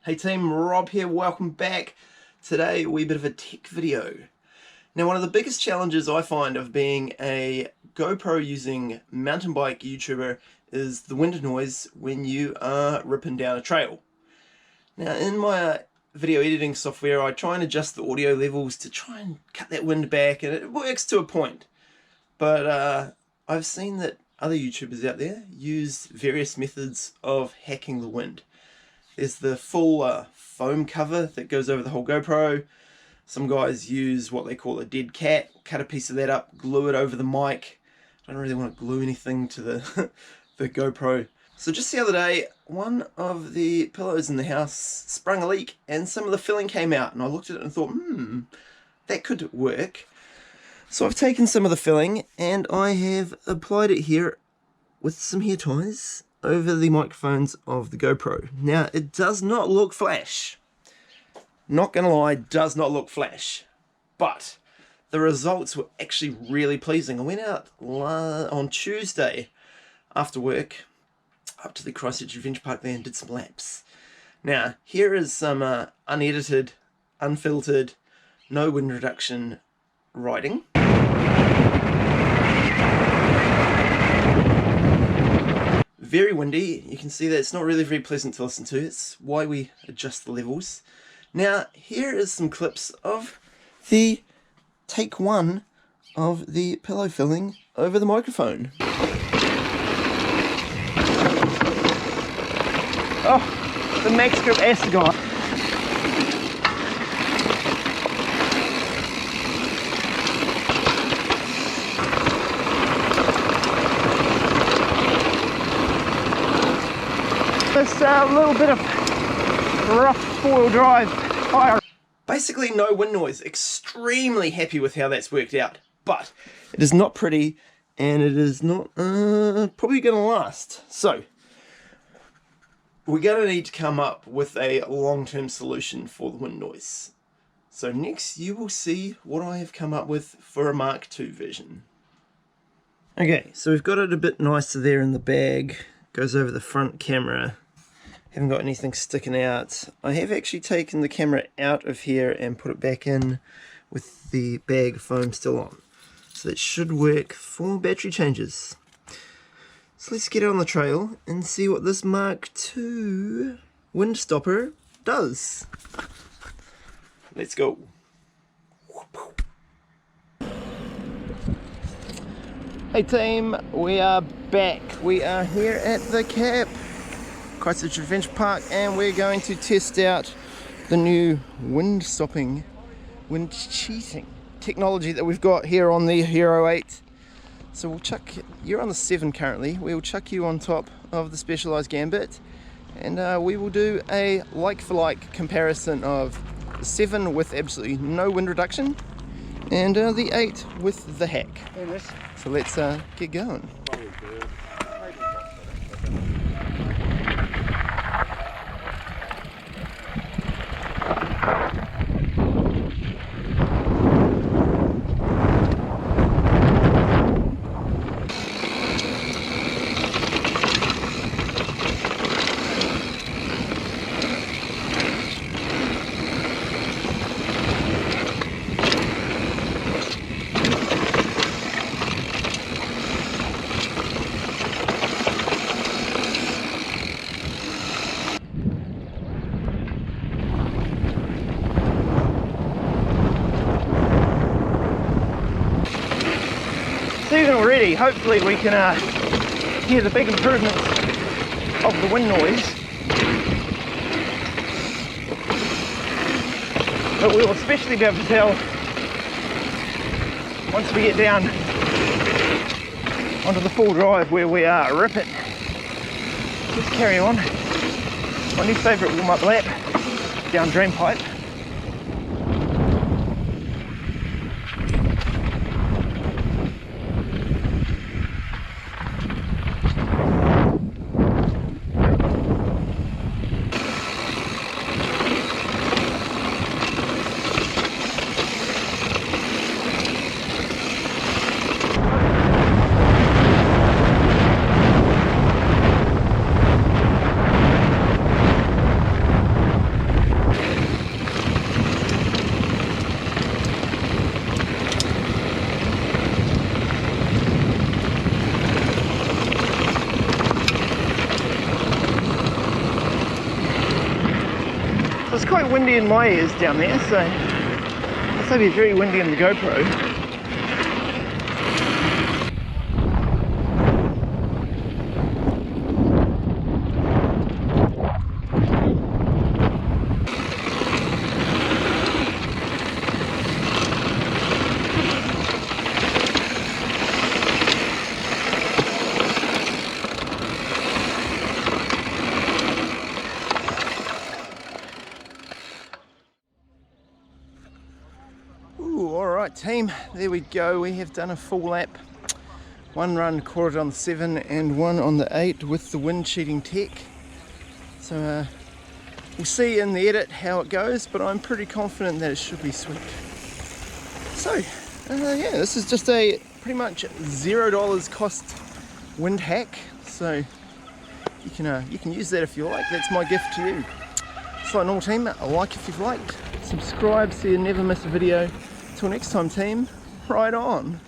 Hey team, Rob here, welcome back. Today, a wee bit of a tech video. Now, one of the biggest challenges I find of being a GoPro using mountain bike YouTuber is the wind noise when you are ripping down a trail. Now, in my video editing software, I try and adjust the audio levels to try and cut that wind back, and it works to a point. But I've seen that other YouTubers out there use various methods of hacking the wind. There's the full foam cover that goes over the whole GoPro. Some guys use what they call a dead cat, cut a piece of that up, glue it over the mic. I don't really want to glue anything to the, the GoPro. So just the other day, one of the pillows in the house sprung a leak and some of the filling came out, and I looked at it and thought, that could work. So I've taken some of the filling and I have applied it here with some hair ties over the microphones of the GoPro. Now, it does not look flash. Not gonna lie, does not look flash. But the results were actually really pleasing. I went out on Tuesday after work up to the Christchurch Adventure Park there and did some laps. Now, here is some unedited, unfiltered, no wind reduction riding. Very windy. You can see that it's not really very pleasant to listen to. It's why we adjust the levels. Now, here is some clips of the take one of the pillow filling over the microphone. Oh, the Maxxgrip Assegai. This little bit of rough four-wheel drive tire. Basically no wind noise. Extremely happy with how that's worked out. But it is not pretty and it is not probably going to last. So we're going to need to come up with a long-term solution for the wind noise. So next you will see what I have come up with for a Mark II version. Okay, so we've got it a bit nicer there in the bag. Goes over the front camera. Haven't got anything sticking out. I have actually taken the camera out of here and put it back in with the bag foam still on. So that should work for battery changes. So let's get on the trail and see what this Mark II wind stopper does. Let's go. Hey team, we are back. We are here at the Cap, Christchurch Adventure Park, and we're going to test out the new wind stopping, wind cheating technology that we've got here on the Hero 8. So we'll chuck, you're on the 7 currently, we'll chuck you on top of the Specialized Gambit, and we will do a like-for-like comparison of the 7 with absolutely no wind reduction and the 8 with the hack. So let's get going. Even already, hopefully we can hear the big improvements of the wind noise, but we'll especially be able to tell once we get down onto the full drive where we are ripping. Let's carry on. My new favourite warm-up lap down drain pipe. it's quite windy in my ears down there, so it's going to be very windy in the GoPro. Alright team, there we go, we have done a full lap. One run recorded on the 7 and one on the 8 with the wind cheating tech. So we'll see in the edit how it goes, but I'm pretty confident that it should be sweet. So yeah, this is just a pretty much $0 cost wind hack. So you can use that if you like. That's my gift to you. So like normal team, a like if you've liked, subscribe so you never miss a video. Till next time team, ride on!